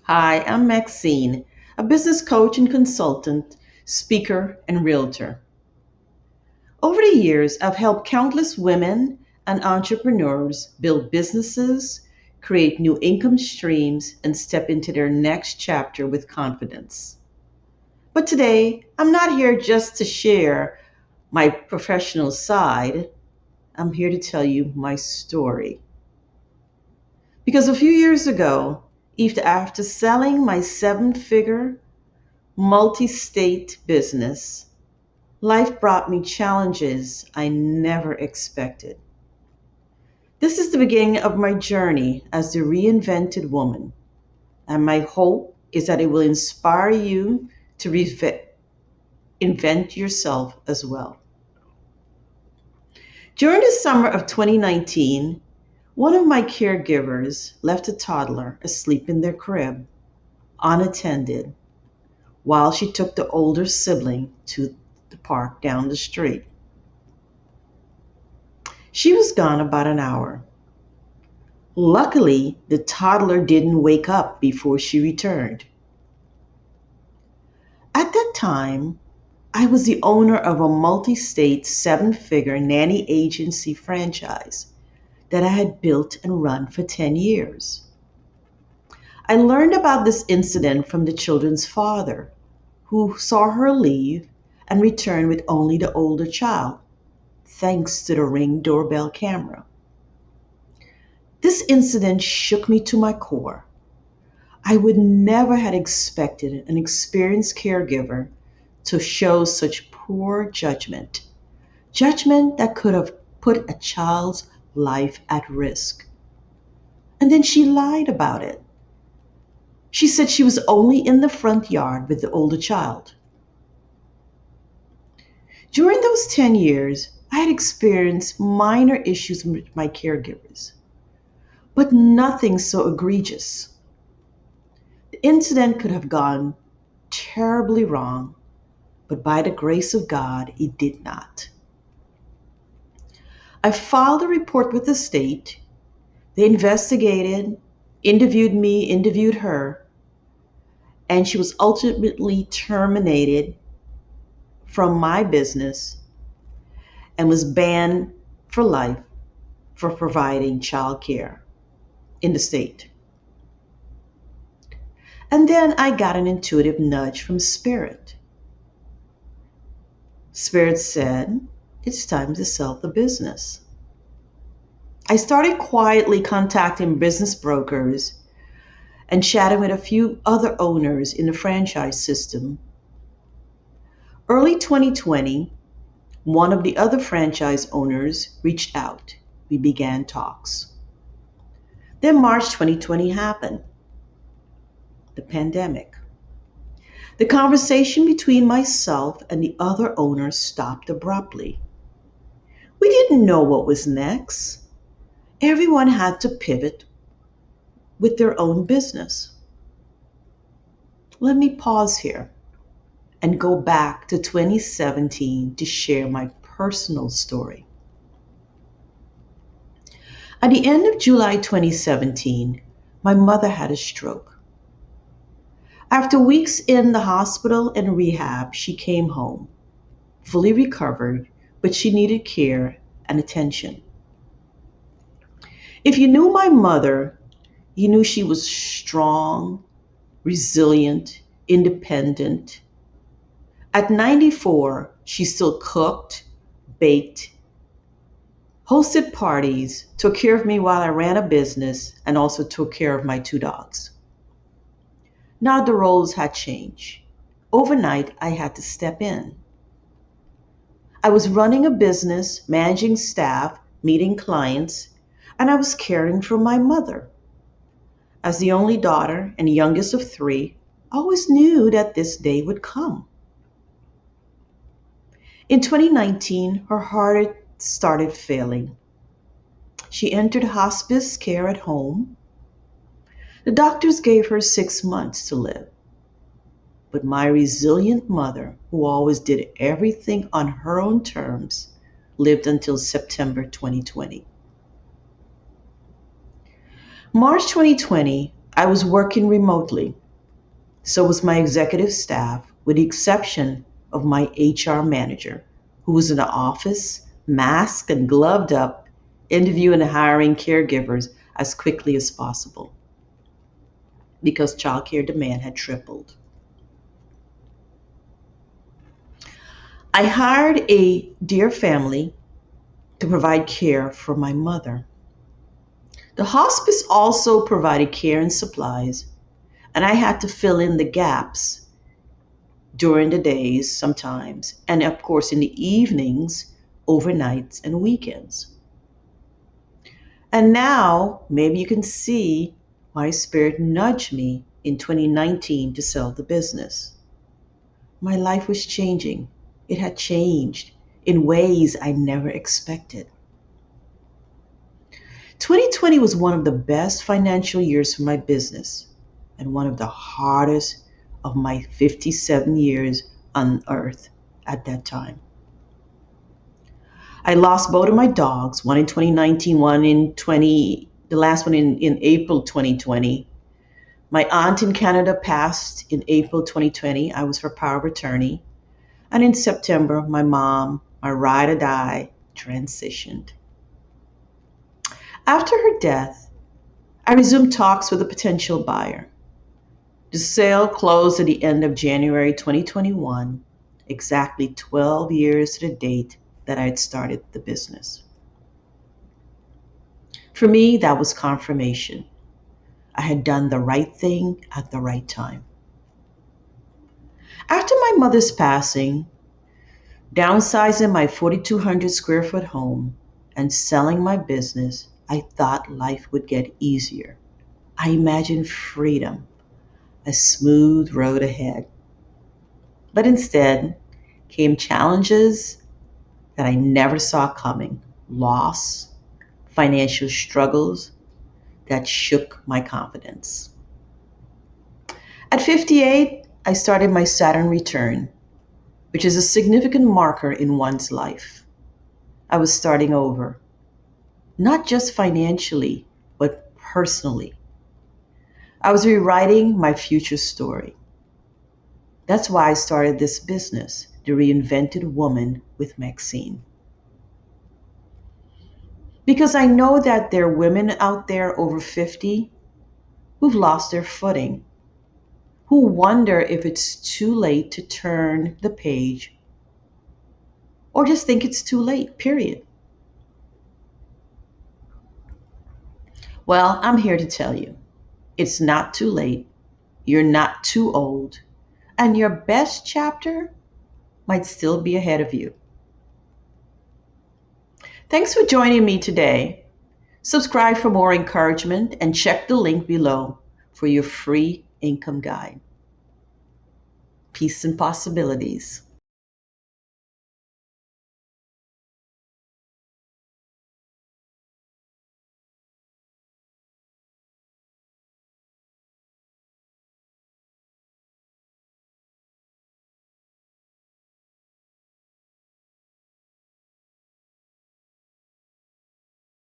Hi, I'm Maxine, a business coach and consultant, speaker, and realtor. Over the years, I've helped countless women and entrepreneurs build businesses, create new income streams, and step into their next chapter with confidence. But today, I'm not here just to share my professional side. I'm here to tell you my story. Because a few years ago, after selling my seven-figure multi state business, life brought me challenges I never expected. This is the beginning of my journey as the reinvented woman, and my hope is that it will inspire you to invent yourself as well. During the summer of 2019, one of my caregivers left a toddler asleep in their crib, unattended, while she took the older sibling to the park down the street. She was gone about an hour. Luckily, the toddler didn't wake up before she returned. At that time, I was the owner of a multi state, seven figure nanny agency franchise that I had built and run for 10 years. I learned about this incident from the children's father, who saw her leave and return with only the older child, thanks to the Ring doorbell camera. This incident shook me to my core. I would never have expected an experienced caregiver to show such poor judgment that could have put a child's life at risk. And then she lied about it. She said she was only in the front yard with the older child. During those 10 years, I had experienced minor issues with my caregivers, but nothing so egregious. The incident could have gone terribly wrong, but by the grace of God, it did not. I filed a report with the state. They investigated, interviewed me, interviewed her, and she was ultimately terminated from my business and was banned for life for providing child care in the state. And then I got an intuitive nudge from Spirit. Spirit said, it's time to sell the business. I started quietly contacting business brokers and chatting with a few other owners in the franchise system. Early 2020, one of the other franchise owners reached out. We began talks. Then March 2020 happened, the pandemic. The conversation between myself and the other owner stopped abruptly. We didn't know what was next. Everyone had to pivot with their own business. Let me pause here and go back to 2017 to share my personal story. At the end of July 2017, my mother had a stroke. After weeks in the hospital and rehab, she came home, fully recovered, but she needed care and attention. If you knew my mother, you knew she was strong, resilient, independent. At 94, she still cooked, baked, hosted parties, took care of me while I ran a business, and also took care of my two dogs. Now the roles had changed. Overnight, I had to step in. I was running a business, managing staff, meeting clients, and I was caring for my mother. As the only daughter and youngest of three, I always knew that this day would come. In 2019, her heart started failing. She entered hospice care at home. The doctors gave her 6 months to live. But my resilient mother, who always did everything on her own terms, lived until September 2020. March 2020, I was working remotely, so was my executive staff, with the exception of my HR manager, who was in the office, masked and gloved up, interviewing and hiring caregivers as quickly as possible because childcare demand had tripled. I hired a dear family to provide care for my mother. The hospice also provided care and supplies, and I had to fill in the gaps during the days sometimes, and of course in the evenings, overnights, and weekends. And now, maybe you can see my spirit nudged me in 2019 to sell the business. My life was changing. It had changed in ways I never expected. 2020 was one of the best financial years for my business and one of the hardest of my 57 years on earth at that time. I lost both of my dogs, one in 2019, the last one in April 2020. My aunt in Canada passed in April 2020. I was her power of attorney. And in September, my mom, my ride or die, transitioned. After her death, I resumed talks with a potential buyer. The sale closed at the end of January 2021, exactly 12 years to the date that I had started the business. For me, that was confirmation. I had done the right thing at the right time. After my mother's passing, downsizing my 4,200 square foot home and selling my business, I thought life would get easier. I imagined freedom, a smooth road ahead. But instead came challenges that I never saw coming, loss, financial struggles that shook my confidence. At 58, I started my Saturn return, which is a significant marker in one's life. I was starting over, not just financially, but personally. I was rewriting my future story. That's why I started this business, the Reinvented Woman with Maxine. Because I know that there are women out there over 50 who've lost their footing, who wonder if it's too late to turn the page or just think it's too late, period. Well, I'm here to tell you it's not too late, you're not too old, and your best chapter might still be ahead of you. Thanks for joining me today. Subscribe for more encouragement and check the link below for your free income guide. Peace and possibilities.